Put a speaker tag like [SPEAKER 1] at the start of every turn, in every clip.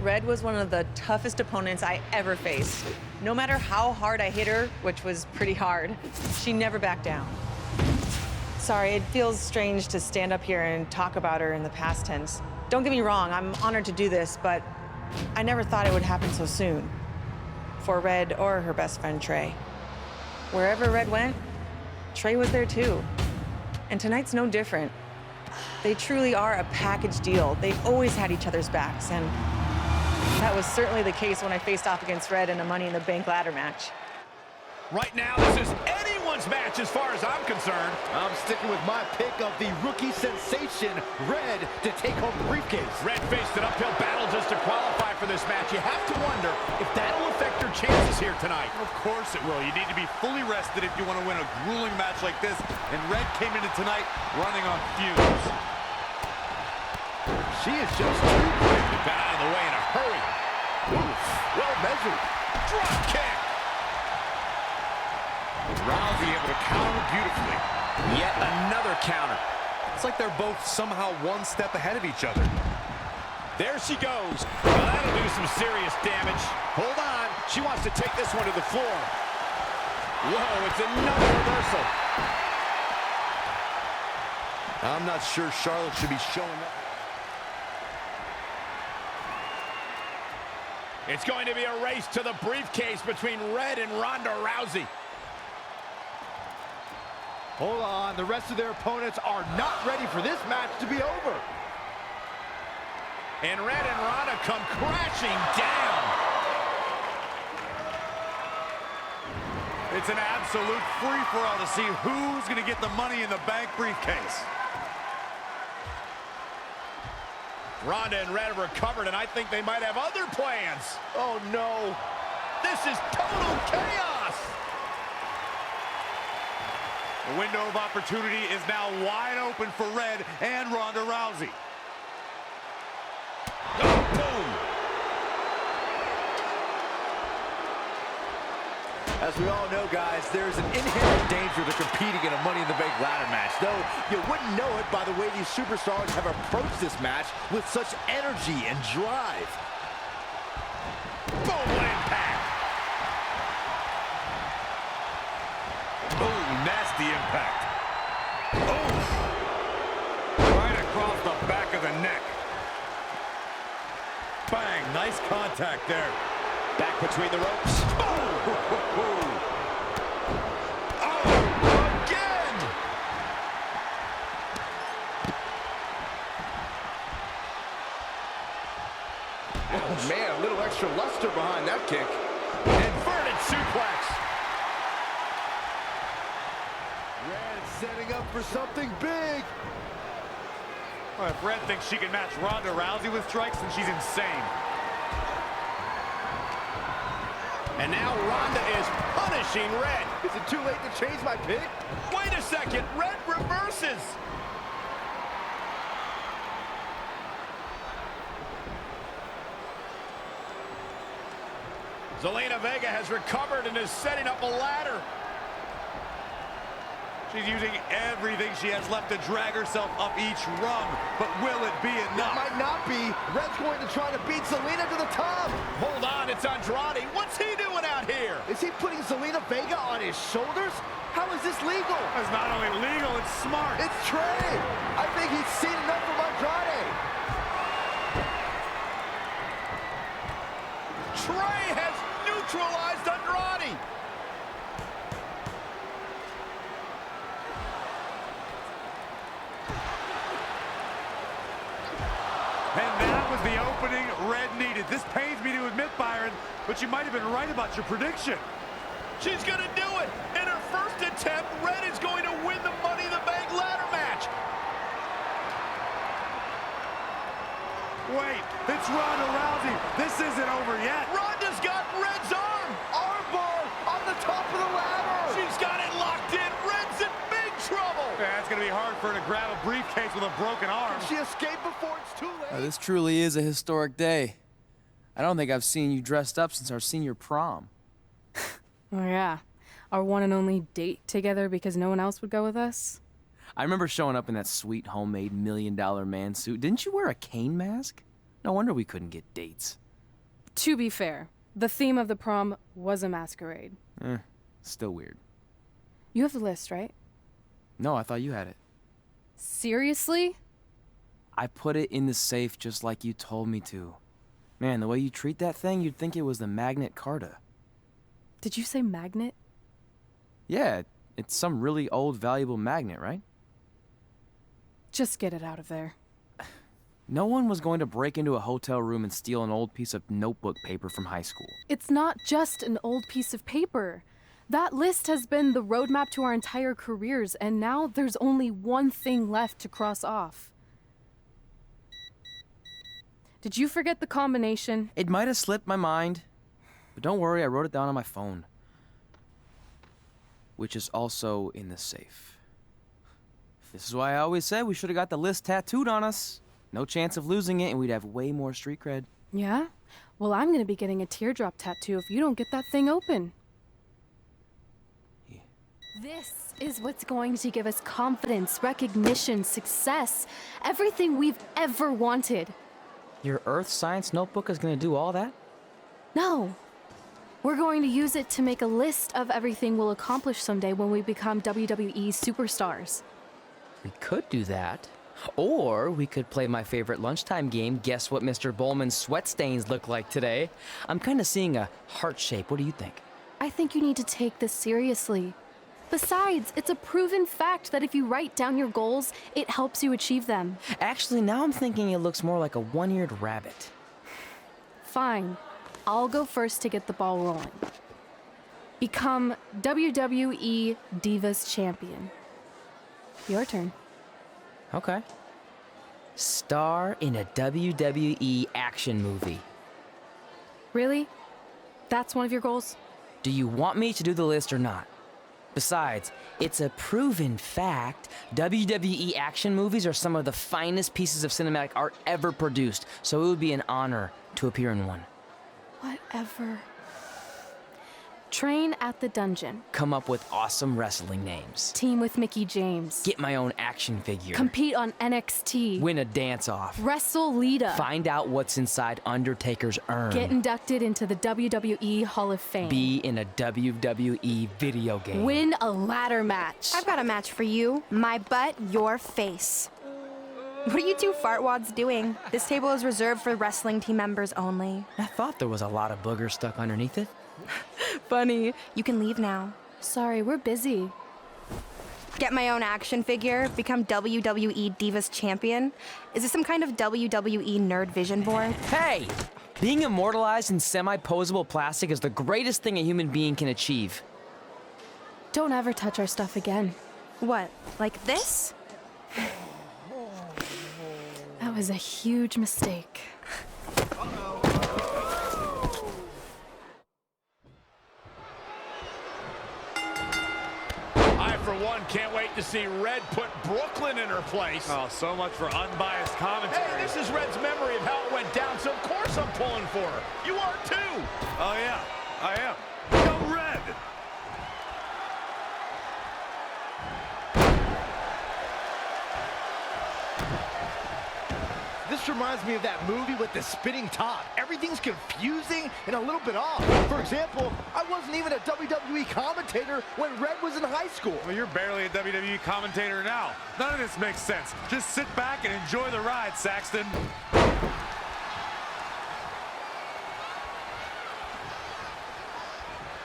[SPEAKER 1] Red was one of the toughest opponents I ever faced. No matter how hard I hit her, which was pretty hard, she never backed down. Sorry, it feels strange to stand up here and talk about her in the past tense. Don't get me wrong, I'm honored to do this, but I never thought it would happen so soon. For Red or her best friend, Trey. Wherever Red went, Trey was there too. And tonight's no different. They truly are a package deal. They've always had each other's backs, and that was certainly the case when I faced off against Red in a Money in the Bank ladder match.
[SPEAKER 2] Right now, this is anyone's match as far as I'm concerned.
[SPEAKER 3] I'm sticking with my pick of the rookie sensation, Red, to take home the briefcase.
[SPEAKER 2] Red faced an uphill battle just to qualify for this match. You have to wonder if that'll affect her chances here tonight.
[SPEAKER 4] Of course it will. You need to be fully rested if you want to win a grueling match like this. And Red came into tonight running on fumes.
[SPEAKER 3] She is just too quick.
[SPEAKER 2] Got out of the way in a hurry.
[SPEAKER 3] Oof, well measured.
[SPEAKER 2] Drop kick.
[SPEAKER 4] Rousey able to counter beautifully.
[SPEAKER 2] Yet another counter.
[SPEAKER 4] It's like they're both somehow one step ahead of each other.
[SPEAKER 2] There she goes. Well, that'll do some serious damage. Hold on. She wants to take this one to the floor. Whoa, it's another reversal.
[SPEAKER 4] I'm not sure Charlotte should be showing up.
[SPEAKER 2] It's going to be a race to the briefcase between Red and Ronda Rousey.
[SPEAKER 3] Hold on, the rest of their opponents are not ready for this match to be over.
[SPEAKER 2] And Red and Ronda come crashing down.
[SPEAKER 4] It's an absolute free-for-all to see who's going to get the Money in the Bank briefcase.
[SPEAKER 2] Ronda and Red have recovered, and I think they might have other plans.
[SPEAKER 3] Oh, no.
[SPEAKER 2] This is total chaos.
[SPEAKER 4] The window of opportunity is now wide open for Red and Ronda Rousey.
[SPEAKER 2] Oh, boom.
[SPEAKER 3] As we all know, guys, there's an inherent danger to competing in a Money in the Bank ladder match, though you wouldn't know it by the way these superstars have approached this match with such energy and drive.
[SPEAKER 2] Boom, what impact.
[SPEAKER 4] Boom, nasty impact. Oh! Right across the back of the neck. Bang, nice contact there.
[SPEAKER 2] Back between the ropes.
[SPEAKER 4] Oh,
[SPEAKER 2] Again!
[SPEAKER 3] Oh, man, a little extra luster behind that kick.
[SPEAKER 2] Inverted suplex.
[SPEAKER 3] Red setting up for something big.
[SPEAKER 4] well, if Red thinks she can match Ronda Rousey with strikes, then she's insane.
[SPEAKER 2] And now Ronda is punishing Red.
[SPEAKER 3] Is it too late to change my pick?
[SPEAKER 2] Wait a second, Red reverses. Zelina Vega has recovered and is setting up a ladder.
[SPEAKER 4] She's using everything she has left to drag herself up each rung, but will it be
[SPEAKER 3] That
[SPEAKER 4] enough?
[SPEAKER 3] might not be. Red's going to try to beat Zelina to the top.
[SPEAKER 2] Hold on, it's Andrade. What's he doing out here?
[SPEAKER 3] Is he putting Zelina Vega on his shoulders? How is this legal?
[SPEAKER 4] It's not only legal, it's smart.
[SPEAKER 3] It's Trey. I think he's seen enough from Andrade.
[SPEAKER 2] Trey has neutralized Andrade.
[SPEAKER 4] And that was the opening Red needed. This pains me to admit, Byron, but you might have been right about your prediction.
[SPEAKER 2] She's going to do it. In her first attempt, Red is going to win the Money in the Bank ladder match.
[SPEAKER 4] Wait, it's Ronda Rousey. This isn't over yet.
[SPEAKER 2] Ronda's got Red's arm.
[SPEAKER 3] Armbar on the top of the ladder.
[SPEAKER 2] She's got it locked in. Red's in big trouble.
[SPEAKER 4] Yeah, it's going to be hard for her to grab a briefcase with a broken arm.
[SPEAKER 3] She escaped before it's too late.
[SPEAKER 5] This truly is a historic day. I don't think I've seen you dressed up since our senior prom.
[SPEAKER 6] Oh, yeah. Our one and only date together because no one else would go with us?
[SPEAKER 5] I remember showing up in that sweet homemade $1 million man suit. Didn't you wear a cane mask? No wonder we couldn't get dates.
[SPEAKER 6] To be fair, the theme of the prom was a masquerade.
[SPEAKER 5] Still weird.
[SPEAKER 6] You have the list, right?
[SPEAKER 5] No, I thought you had it.
[SPEAKER 6] Seriously?
[SPEAKER 5] I put it in the safe just like you told me to. Man, the way you treat that thing, you'd think it was the Magnet Carta.
[SPEAKER 6] Did you say magnet?
[SPEAKER 5] Yeah, it's some really old, valuable magnet, right?
[SPEAKER 6] Just get it out of there.
[SPEAKER 5] No one was going to break into a hotel room and steal an old piece of notebook paper from high school.
[SPEAKER 6] It's not just an old piece of paper. That list has been the roadmap to our entire careers, and now there's only one thing left to cross off. Did you forget the combination?
[SPEAKER 5] It might have slipped my mind, but don't worry, I wrote it down on my phone. Which is also in the safe. This is why I always said we should have got the list tattooed on us. No chance of losing it, and we'd have way more street cred.
[SPEAKER 6] Yeah? Well, I'm gonna be getting a teardrop tattoo if you don't get that thing open.
[SPEAKER 5] Yeah.
[SPEAKER 6] This is what's going to give us confidence, recognition, success, everything we've ever wanted.
[SPEAKER 5] Your earth science notebook is gonna do all that?
[SPEAKER 6] No. We're going to use it to make a list of everything we'll accomplish someday when we become WWE superstars.
[SPEAKER 7] We could do that. Or we could play my favorite lunchtime game, Guess What Mr. Bowman's Sweat Stains Look Like Today. I'm kind of seeing a heart shape. What do you think?
[SPEAKER 6] I think you need to take this seriously. Besides, it's a proven fact that if you write down your goals, it helps you achieve them.
[SPEAKER 7] Actually, now I'm thinking it looks more like a one-eared rabbit.
[SPEAKER 6] Fine. I'll go first to get the ball rolling. Become WWE Divas Champion. Your turn.
[SPEAKER 7] Okay. Star in a WWE action movie.
[SPEAKER 6] Really? That's one of your goals?
[SPEAKER 7] Do you want me to do the list or not? Besides, it's a proven fact, WWE action movies are some of the finest pieces of cinematic art ever produced, so it would be an honor to appear in one.
[SPEAKER 6] Whatever. Train at the dungeon.
[SPEAKER 7] Come up with awesome wrestling names.
[SPEAKER 6] Team with Mickey James.
[SPEAKER 7] Get my own action figure.
[SPEAKER 6] Compete on NXT.
[SPEAKER 7] Win a dance-off.
[SPEAKER 6] Wrestle Lita.
[SPEAKER 7] Find out what's inside Undertaker's urn.
[SPEAKER 6] Get inducted into the WWE Hall of Fame.
[SPEAKER 7] Be in a WWE video game.
[SPEAKER 6] Win a ladder match.
[SPEAKER 8] I've got a match for you. My butt, your face. What are you two fartwads doing? This table is reserved for wrestling team members only.
[SPEAKER 7] I thought there was a lot of boogers stuck underneath it.
[SPEAKER 8] Funny. You can leave now.
[SPEAKER 6] Sorry, we're busy.
[SPEAKER 8] Get my own action figure, become WWE Divas Champion. Is this some kind of WWE nerd vision board?
[SPEAKER 7] Hey! Being immortalized in semi-posable plastic is the greatest thing a human being can achieve.
[SPEAKER 6] Don't ever touch our stuff again.
[SPEAKER 8] What, like this?
[SPEAKER 6] That was a huge mistake.
[SPEAKER 2] I, for one, can't wait to see Red put Brooklyn in her place.
[SPEAKER 4] Oh, so much for unbiased commentary.
[SPEAKER 2] Hey, this is Red's memory of how it went down, so of course I'm pulling for her. You are too.
[SPEAKER 4] Oh, yeah, I am. Go Red!
[SPEAKER 3] This reminds me of that movie with the spinning top. Everything's confusing and a little bit off. For example, I wasn't even a WWE commentator when Red was in high school.
[SPEAKER 4] Well, you're barely a WWE commentator now. None of this makes sense. Just sit back and enjoy the ride, Saxton.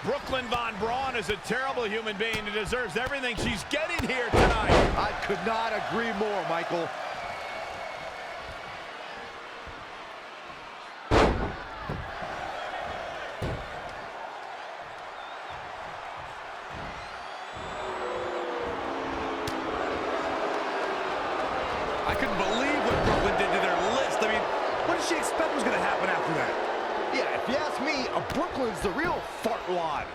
[SPEAKER 2] Brooklyn Von Braun is a terrible human being who deserves everything she's getting here tonight.
[SPEAKER 3] I could not agree more, Michael.
[SPEAKER 4] I couldn't believe what Brooklyn did to their list. I mean, what did she expect was going to happen after that?
[SPEAKER 3] Yeah, if you ask me, Brooklyn's the real fartwad.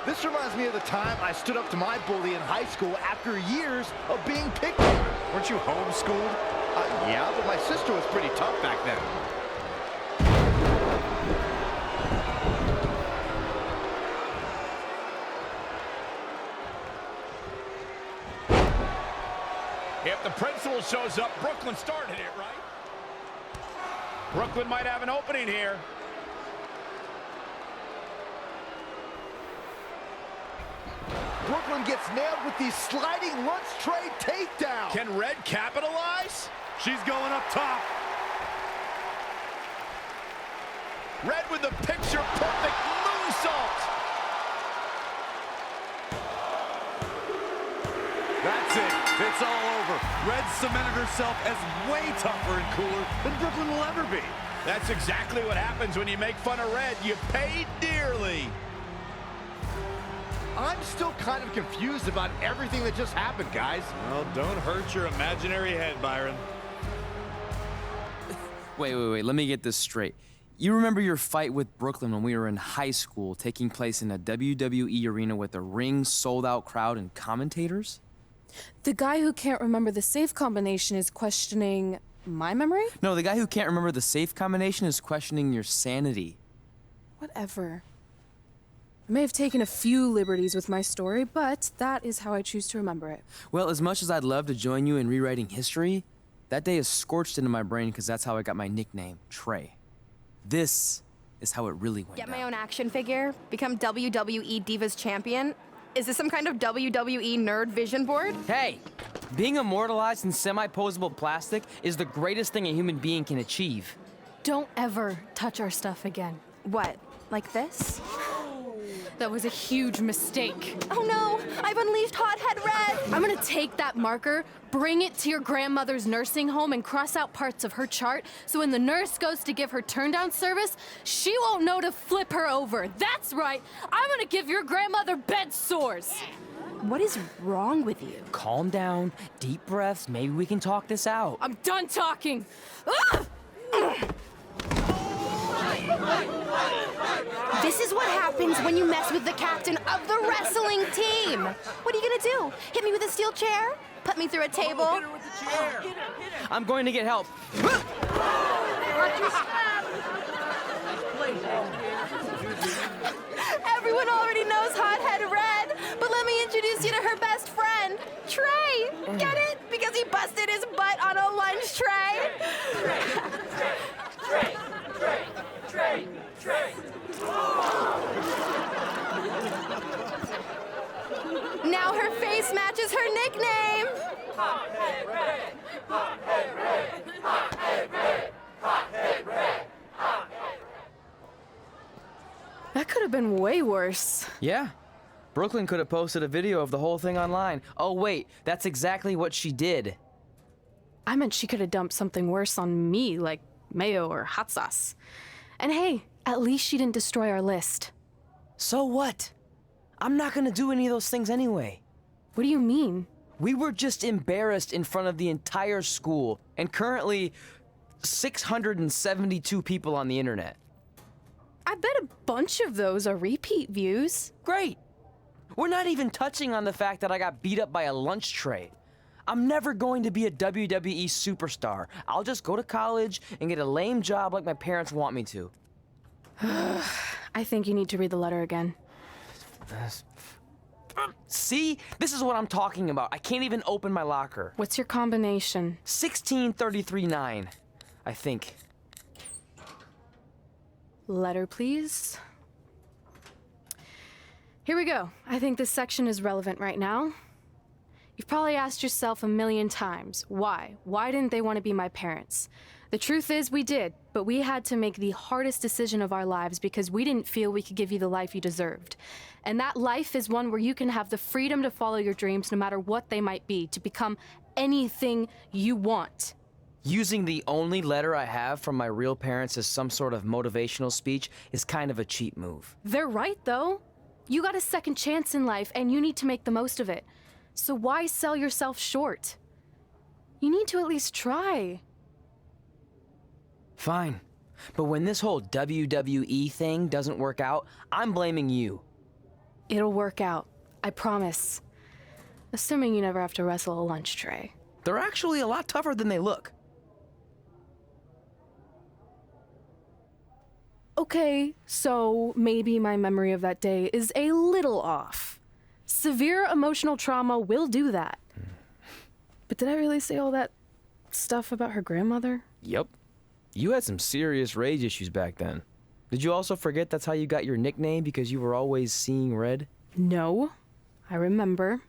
[SPEAKER 3] This reminds me of the time I stood up to my bully in high school after years of being picked on.
[SPEAKER 4] Weren't you homeschooled?
[SPEAKER 3] Yeah, but my sister was pretty tough back then.
[SPEAKER 2] If the principal shows up, Brooklyn started it, right? Brooklyn might have an opening here.
[SPEAKER 3] Brooklyn gets nailed with the sliding lunch tray takedown.
[SPEAKER 2] Can Red capitalize?
[SPEAKER 4] She's going up top.
[SPEAKER 2] Red with the picture-perfect moonsault.
[SPEAKER 4] That's it. It's all over. Red cemented herself as way tougher and cooler than Brooklyn will ever be.
[SPEAKER 2] That's exactly what happens when you make fun of Red. You pay dearly.
[SPEAKER 3] I'm still kind of confused about everything that just happened, guys.
[SPEAKER 4] Well, don't hurt your imaginary head, Byron.
[SPEAKER 5] Wait. Let me get this straight. You remember your fight with Brooklyn when we were in high school, taking place in a WWE arena with a ring, sold-out crowd, and commentators?
[SPEAKER 6] The guy who can't remember the safe combination is questioning my memory?
[SPEAKER 5] No, the guy who can't remember the safe combination is questioning your sanity.
[SPEAKER 6] Whatever. I may have taken a few liberties with my story, but that is how I choose to remember it.
[SPEAKER 5] Well, as much as I'd love to join you in rewriting history, that day is scorched into my brain because that's how I got my nickname, Trey. This is how it really went
[SPEAKER 8] Get
[SPEAKER 5] down.
[SPEAKER 8] my own action figure, become WWE Divas champion. Is this some kind of WWE nerd vision board?
[SPEAKER 7] Hey, being immortalized in semi-posable plastic is the greatest thing a human being can achieve.
[SPEAKER 6] Don't ever touch our stuff again.
[SPEAKER 8] What, like this?
[SPEAKER 6] That was a huge mistake.
[SPEAKER 8] Oh no, I've unleashed Hothead Red!
[SPEAKER 6] I'm gonna take that marker, bring it to your grandmother's nursing home, and cross out parts of her chart so when the nurse goes to give her turn-down service, she won't know to flip her over. That's right, I'm gonna give your grandmother bed sores.
[SPEAKER 8] What is wrong with you?
[SPEAKER 7] Calm down, deep breaths, maybe we can talk this out.
[SPEAKER 6] I'm done talking. Ah!
[SPEAKER 8] This is what happens when you mess with the captain of the wrestling team. What are you gonna do? Hit me with a steel chair? Put me through a table?
[SPEAKER 7] I'm going to get help.
[SPEAKER 8] Everyone already knows Hothead Red, but let me introduce you to her best friend, Trey. Get it? Because he busted his butt on a lunch tray. Now her face matches her nickname.
[SPEAKER 6] That could have been way worse.
[SPEAKER 7] Yeah. Brooklyn could have posted a video of the whole thing online. Oh, wait, that's exactly what she did.
[SPEAKER 6] I meant she could have dumped something worse on me, like mayo or hot sauce. And hey, at least she didn't destroy our list.
[SPEAKER 7] So what? I'm not gonna do any of those things anyway.
[SPEAKER 6] What do you mean?
[SPEAKER 7] We were just embarrassed in front of the entire school, and currently 672 people on the internet.
[SPEAKER 6] I bet a bunch of those are repeat views.
[SPEAKER 7] Great. We're not even touching on the fact that I got beat up by a lunch tray. I'm never going to be a WWE superstar. I'll just go to college and get a lame job like my parents want me to.
[SPEAKER 6] I think you need to read the letter again.
[SPEAKER 7] See? This is what I'm talking about. I can't even open my locker.
[SPEAKER 6] What's your combination?
[SPEAKER 7] 1633-9, I think.
[SPEAKER 6] Letter, please. Here we go. I think this section is relevant right now. You've probably asked yourself a million times, why? Why didn't they want to be my parents? The truth is we did, but we had to make the hardest decision of our lives because we didn't feel we could give you the life you deserved. And that life is one where you can have the freedom to follow your dreams no matter what they might be, to become anything you want.
[SPEAKER 7] Using the only letter I have from my real parents as some sort of motivational speech is kind of a cheap move.
[SPEAKER 6] They're right, though. You got a second chance in life, and you need to make the most of it. So why sell yourself short? You need to at least try.
[SPEAKER 7] Fine. But when this whole WWE thing doesn't work out, I'm blaming you.
[SPEAKER 6] It'll work out. I promise. Assuming you never have to wrestle a lunch tray.
[SPEAKER 7] They're actually a lot tougher than they look.
[SPEAKER 6] Okay, so maybe my memory of that day is a little off. Severe emotional trauma will do that. But did I really say all that stuff about her grandmother?
[SPEAKER 5] Yep. You had some serious rage issues back then. Did you also forget that's how you got your nickname because you were always seeing red?
[SPEAKER 6] No, I remember.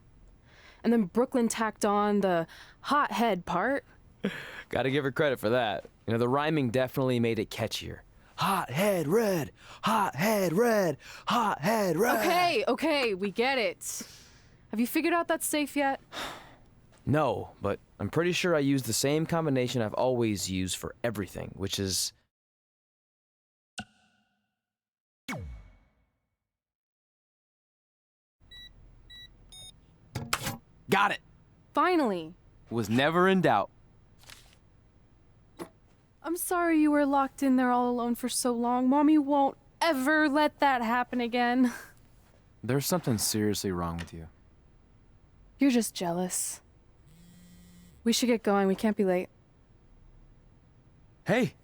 [SPEAKER 6] And then Brooklyn tacked on the hot head part.
[SPEAKER 5] Gotta give her credit for that. You know, the rhyming definitely made it catchier. Hot head red, hot head red, hot head red.
[SPEAKER 6] Okay, we get it. Have you figured out that safe yet?
[SPEAKER 5] No, but I'm pretty sure I used the same combination I've always used for everything, which is... Got it!
[SPEAKER 6] Finally.
[SPEAKER 5] Was never in doubt.
[SPEAKER 6] I'm sorry you were locked in there all alone for so long. Mommy won't ever let that happen again.
[SPEAKER 5] There's something seriously wrong with you.
[SPEAKER 6] You're just jealous. We should get going. We can't be late.
[SPEAKER 5] Hey,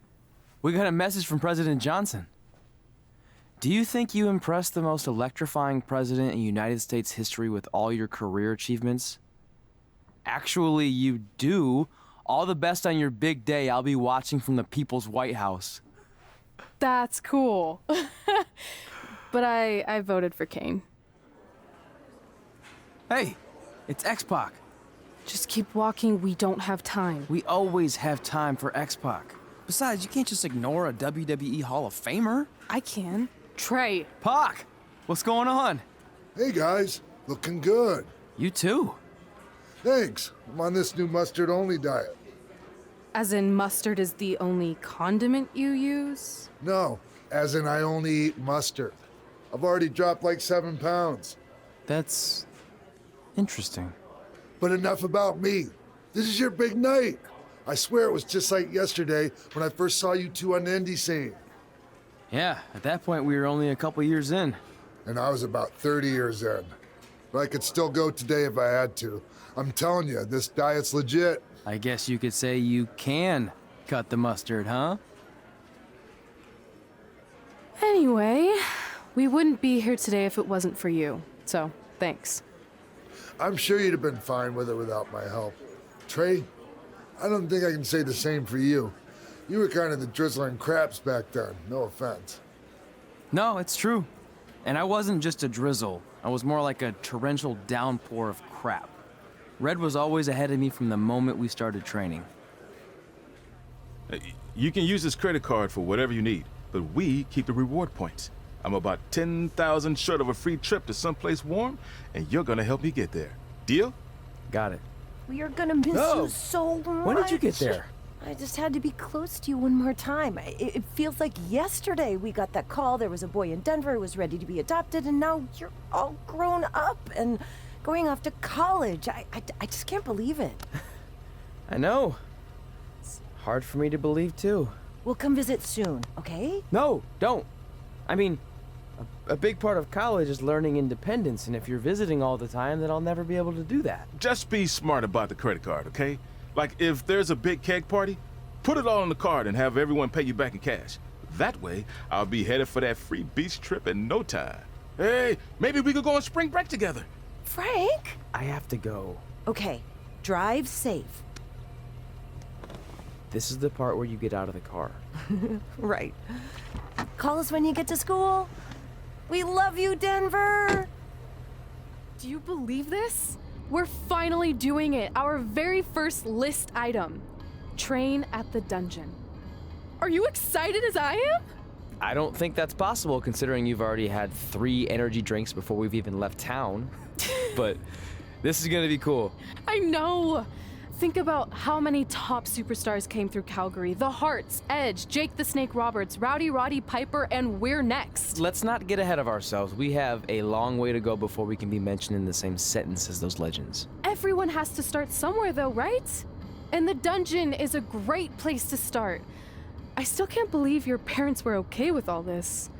[SPEAKER 5] we got a message from President Johnson. Do you think you impressed the most electrifying president in United States history with all your career achievements? Actually, you do. All the best on your big day. I'll be watching from the People's White House.
[SPEAKER 6] That's cool. But I voted for Kane.
[SPEAKER 5] Hey, it's X-Pac.
[SPEAKER 6] Just keep walking. We don't have time.
[SPEAKER 5] We always have time for X-Pac. Besides, you can't just ignore a WWE Hall of Famer.
[SPEAKER 6] I can. Trey.
[SPEAKER 5] Pac, what's going on?
[SPEAKER 9] Hey guys, looking good.
[SPEAKER 5] You too.
[SPEAKER 9] Thanks. I'm on this new mustard-only diet.
[SPEAKER 6] As in mustard is the only condiment you use?
[SPEAKER 9] No, as in I only eat mustard. I've already dropped like 7 pounds.
[SPEAKER 5] That's interesting.
[SPEAKER 9] But enough about me. This is your big night. I swear it was just like yesterday when I first saw you two on the indie scene.
[SPEAKER 5] Yeah, at that point we were only a couple years in.
[SPEAKER 9] And I was about 30 years in. But I could still go today if I had to. I'm telling you, this diet's legit.
[SPEAKER 5] I guess you could say you can cut the mustard, huh?
[SPEAKER 6] Anyway, we wouldn't be here today if it wasn't for you. So, thanks.
[SPEAKER 9] I'm sure you'd have been fine with it without my help. Trey, I don't think I can say the same for you. You were kind of the drizzling craps back then, no offense.
[SPEAKER 5] No, it's true. And I wasn't just a drizzle. I was more like a torrential downpour of crap. Red was always ahead of me from the moment we started training.
[SPEAKER 10] You can use this credit card for whatever you need, but we keep the reward points. I'm about 10,000 short of a free trip to someplace warm, and you're gonna help me get there. Deal?
[SPEAKER 5] Got it.
[SPEAKER 8] We are gonna miss you so much.
[SPEAKER 5] When did you get there?
[SPEAKER 8] I just had to be close to you one more time. It feels like yesterday we got that call. There was a boy in Denver who was ready to be adopted, and now you're all grown up and going off to college. I just can't believe it.
[SPEAKER 5] I know. It's hard for me to believe, too.
[SPEAKER 8] We'll come visit soon, okay?
[SPEAKER 5] No, don't. I mean, a big part of college is learning independence, and if you're visiting all the time, then I'll never be able to do that.
[SPEAKER 10] Just be smart about the credit card, okay? Like, if there's a big keg party, put it all on the card and have everyone pay you back in cash. That way, I'll be headed for that free beach trip in no time. Hey, maybe we could go on spring break together.
[SPEAKER 8] Frank?
[SPEAKER 5] I have to go.
[SPEAKER 8] Okay, drive safe.
[SPEAKER 5] This is the part where you get out of the car.
[SPEAKER 8] Right. Call us when you get to school. We love you, Denver!
[SPEAKER 6] Do you believe this? We're finally doing it. Our very first list item. Train at the dungeon. Are you excited as I am?
[SPEAKER 5] I don't think that's possible considering you've already had 3 energy drinks before we've even left town. But this is gonna be cool.
[SPEAKER 6] I know. Think about how many top superstars came through Calgary. The Hearts, Edge, Jake the Snake Roberts, Rowdy Roddy Piper, and we're next.
[SPEAKER 5] Let's not get ahead of ourselves. We have a long way to go before we can be mentioned in the same sentence as those legends.
[SPEAKER 6] Everyone has to start somewhere though, right? And the dungeon is a great place to start. I still can't believe your parents were okay with all this.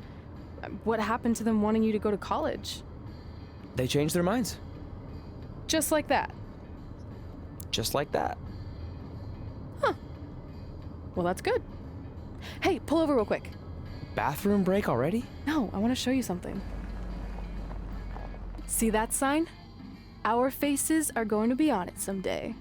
[SPEAKER 6] What happened to them wanting you to go to college?
[SPEAKER 5] They changed their minds.
[SPEAKER 6] Just like that.
[SPEAKER 5] Just like that.
[SPEAKER 6] Huh. Well, that's good. Hey, pull over real quick.
[SPEAKER 5] bathroom break already?
[SPEAKER 6] No, I want to show you something. See that sign? Our faces are going to be on it someday.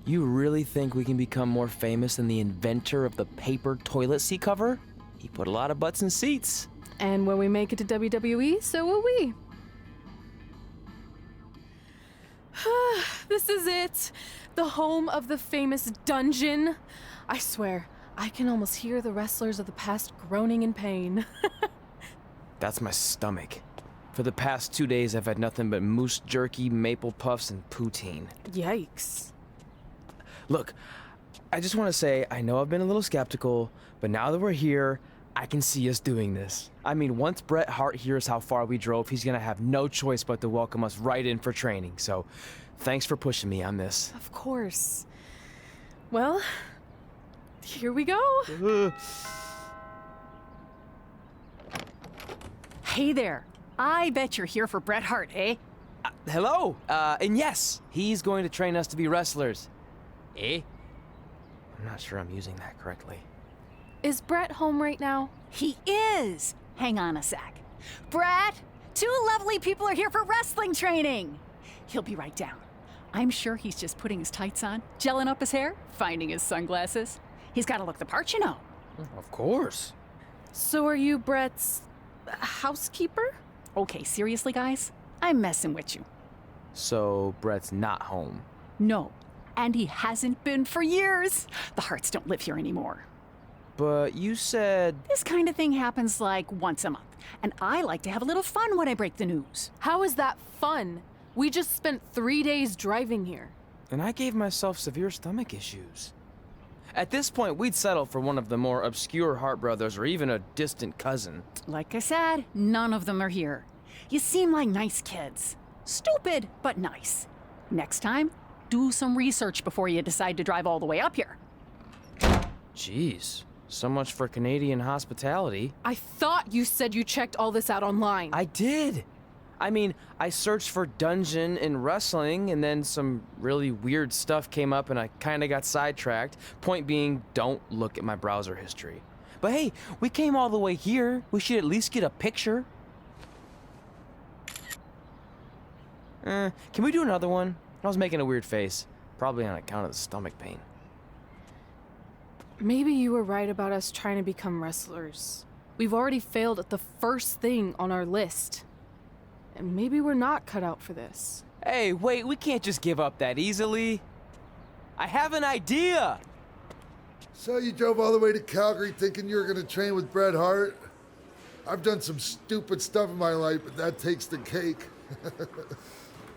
[SPEAKER 5] You really think we can become more famous than the inventor of the paper toilet seat cover? He put a lot of butts in seats.
[SPEAKER 6] And when we make it to WWE, so will we. This is it. The home of the famous dungeon. I swear, I can almost hear the wrestlers of the past groaning in pain.
[SPEAKER 5] That's my stomach. For the past 2 days, I've had nothing but moose jerky, maple puffs, and poutine.
[SPEAKER 6] Yikes.
[SPEAKER 5] Look, I just want to say, I know I've been a little skeptical, but now that we're here, I can see us doing this. I mean, once Bret Hart hears how far we drove, he's gonna have no choice but to welcome us right in for training. So, thanks for pushing me on this.
[SPEAKER 6] Of course. Well, here we go.
[SPEAKER 11] Hey there. I bet you're here for Bret Hart, eh?
[SPEAKER 5] Hello, and yes, he's going to train us to be wrestlers. Eh? I'm not sure I'm using that correctly.
[SPEAKER 6] Is Bret home right now?
[SPEAKER 11] He is. Hang on a sec. Bret, two lovely people are here for wrestling training. He'll be right down. I'm sure he's just putting his tights on, gelling up his hair, finding his sunglasses. He's got to look the part, you know.
[SPEAKER 5] Of course.
[SPEAKER 6] So are you Bret's housekeeper?
[SPEAKER 11] Okay, seriously, guys? I'm messing with you.
[SPEAKER 5] So, Bret's not home.
[SPEAKER 11] No, and he hasn't been for years. The Harts don't live here anymore.
[SPEAKER 5] But you said...
[SPEAKER 11] This kind of thing happens like once a month, and I like to have a little fun when I break the news.
[SPEAKER 6] How is that fun? We just spent 3 days driving here.
[SPEAKER 5] And I gave myself severe stomach issues. At this point, we'd settle for one of the more obscure Hart brothers or even a distant cousin.
[SPEAKER 11] Like I said, none of them are here. You seem like nice kids. Stupid, but nice. Next time, do some research before you decide to drive all the way up here.
[SPEAKER 5] Jeez, so much for Canadian hospitality.
[SPEAKER 6] I thought you said you checked all this out online.
[SPEAKER 5] I did. I mean, I searched for dungeon in wrestling, and then some really weird stuff came up, and I kind of got sidetracked. Point being, don't look at my browser history. But hey, we came all the way here. We should at least get a picture. Can we do another one? I was making a weird face, probably on account of the stomach pain.
[SPEAKER 6] Maybe you were right about us trying to become wrestlers. We've already failed at the first thing on our list. And maybe we're not cut out for this.
[SPEAKER 5] Hey, wait, we can't just give up that easily. I have an idea!
[SPEAKER 9] So you drove all the way to Calgary thinking you were gonna train with Bret Hart? I've done some stupid stuff in my life, but that takes the cake.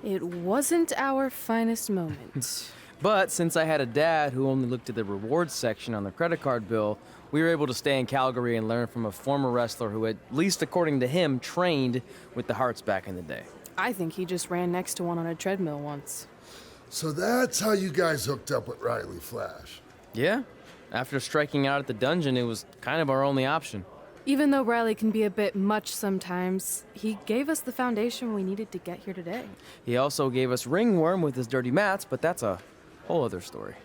[SPEAKER 6] It wasn't our finest moment.
[SPEAKER 5] But since I had a dad who only looked at the rewards section on the credit card bill, we were able to stay in Calgary and learn from a former wrestler who, at least according to him, trained with the Harts back in the day.
[SPEAKER 6] I think he just ran next to one on a treadmill once.
[SPEAKER 9] So that's how you guys hooked up with Riley Flash.
[SPEAKER 5] Yeah. After striking out at the dungeon, it was kind of our only option.
[SPEAKER 6] Even though Riley can be a bit much sometimes, he gave us the foundation we needed to get here today.
[SPEAKER 5] He also gave us ringworm with his dirty mats, but that's a whole other story.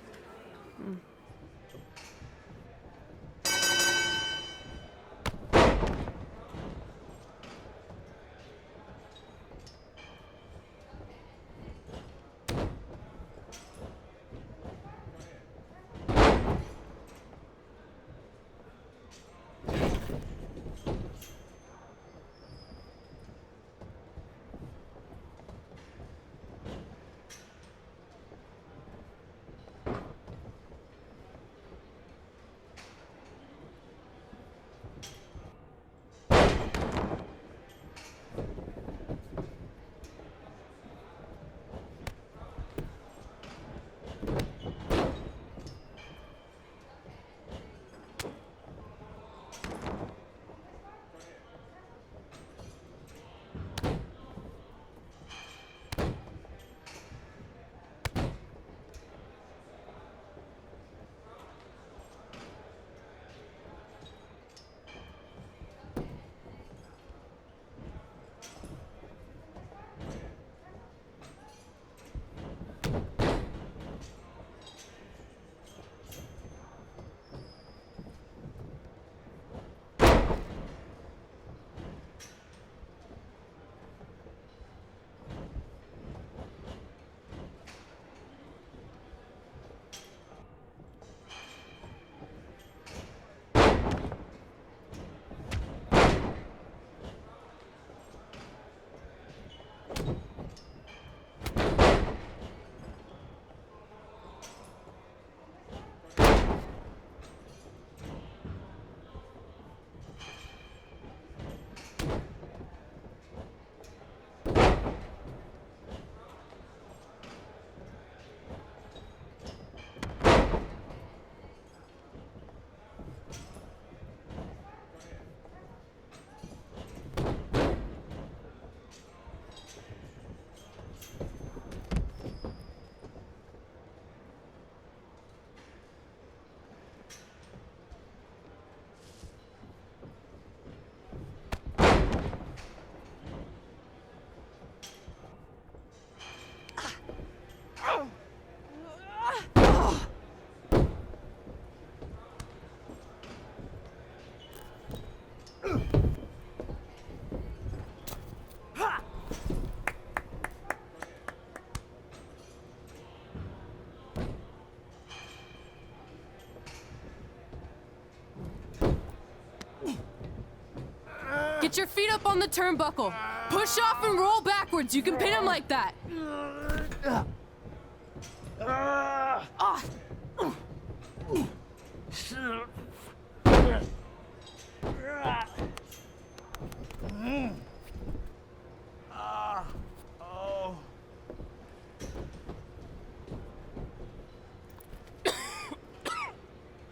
[SPEAKER 6] Get your feet up on the turnbuckle. Push off and roll backwards. You can pin him like that.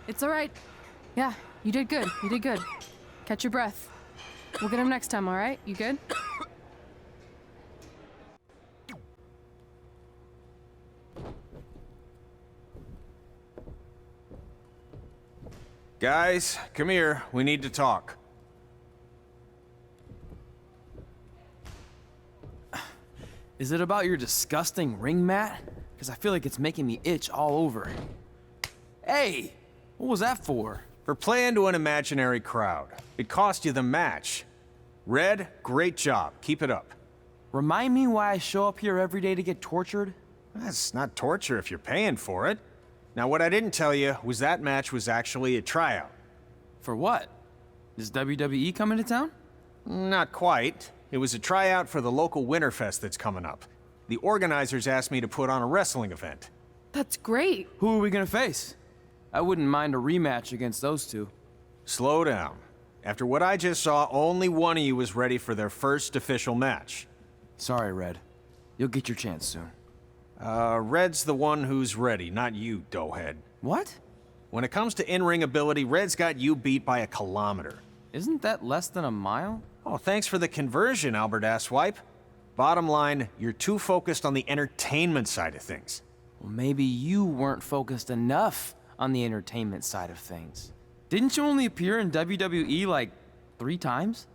[SPEAKER 6] It's all right. Yeah, you did good. You did good. Catch your breath. We'll get him next time, all right? You good?
[SPEAKER 2] Guys, come here. We need to talk.
[SPEAKER 5] Is it about your disgusting ring mat? Because I feel like it's making me itch all over. Hey, what was that for?
[SPEAKER 2] For playing to an imaginary crowd. It cost you the match. Red, great job. Keep it up.
[SPEAKER 5] Remind me why I show up here every day to get tortured?
[SPEAKER 2] That's not torture if you're paying for it. Now, what I didn't tell you was that match was actually a tryout.
[SPEAKER 5] For what? Is WWE coming to town?
[SPEAKER 2] Not quite. It was a tryout for the local Winterfest that's coming up. The organizers asked me to put on a wrestling event.
[SPEAKER 6] That's great.
[SPEAKER 5] Who are we gonna face? I wouldn't mind a rematch against those two.
[SPEAKER 2] Slow down. After what I just saw, only one of you was ready for their first official match.
[SPEAKER 5] Sorry, Red. You'll get your chance soon.
[SPEAKER 2] Red's the one who's ready, not you, doughhead.
[SPEAKER 5] What?
[SPEAKER 2] When it comes to in-ring ability, Red's got you beat by a kilometer.
[SPEAKER 5] Isn't that less than a mile?
[SPEAKER 2] Oh, thanks for the conversion, Albert Asswipe. Bottom line, you're too focused on the entertainment side of things.
[SPEAKER 5] Well, maybe you weren't focused enough on the entertainment side of things. Didn't you only appear in WWE like 3 times?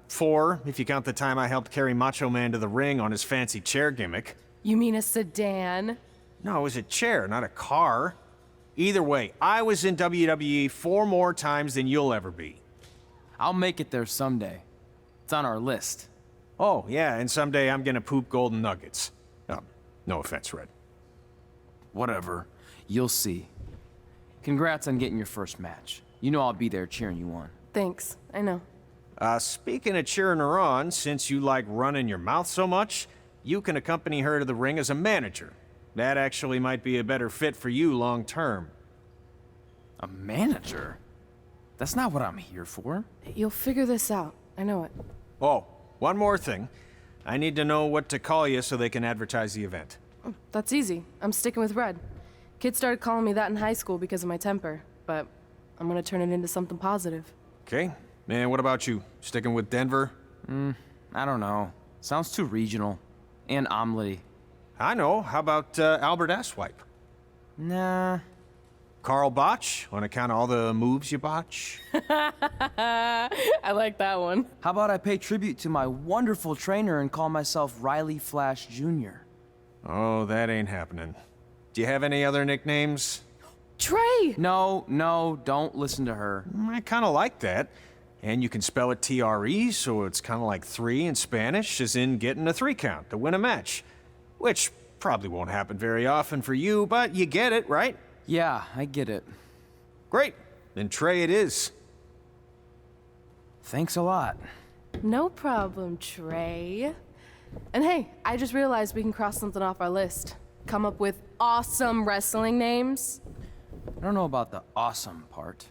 [SPEAKER 2] 4, if you count the time I helped carry Macho Man to the ring on his fancy chair gimmick.
[SPEAKER 6] You mean a sedan?
[SPEAKER 2] No, it was a chair, not a car. Either way, I was in WWE 4 more times than you'll ever be.
[SPEAKER 5] I'll make it there someday. It's on our list.
[SPEAKER 2] Oh, yeah, and someday I'm gonna poop golden nuggets. No offense, Red.
[SPEAKER 5] Whatever. You'll see. Congrats on getting your first match. You know I'll be there cheering you on.
[SPEAKER 6] Thanks. I know.
[SPEAKER 2] Speaking of cheering her on, since you like running your mouth so much, you can accompany her to the ring as a manager. That actually might be a better fit for you long term.
[SPEAKER 5] A manager? That's not what I'm here for.
[SPEAKER 6] You'll figure this out. I know it.
[SPEAKER 2] Oh, one more thing. I need to know what to call you so they can advertise the event.
[SPEAKER 6] Oh, that's easy. I'm sticking with Red. Kids started calling me that in high school because of my temper, but I'm gonna turn it into something positive.
[SPEAKER 2] Okay. And what about you? Sticking with Denver?
[SPEAKER 5] I don't know. Sounds too regional. And omelette-y.
[SPEAKER 2] I know. How about Albert Asswipe?
[SPEAKER 5] Nah.
[SPEAKER 2] Carl Botch, on account of all the moves you botch?
[SPEAKER 6] I like that one.
[SPEAKER 5] How about I pay tribute to my wonderful trainer and call myself Riley Flash Jr.?
[SPEAKER 2] Oh, that ain't happening. Do you have any other nicknames?
[SPEAKER 6] Trey!
[SPEAKER 5] No, don't listen to her.
[SPEAKER 2] I kind of like that. And you can spell it T-R-E, so it's kind of like 3 in Spanish, as in getting a 3 count to win a match. Which probably won't happen very often for you, but you get it, right?
[SPEAKER 5] Yeah, I get it.
[SPEAKER 2] Great. Then Trey it is.
[SPEAKER 5] Thanks a lot.
[SPEAKER 6] No problem, Trey. And hey, I just realized we can cross something off our list. Come up with awesome wrestling names.
[SPEAKER 5] I don't know about the awesome part.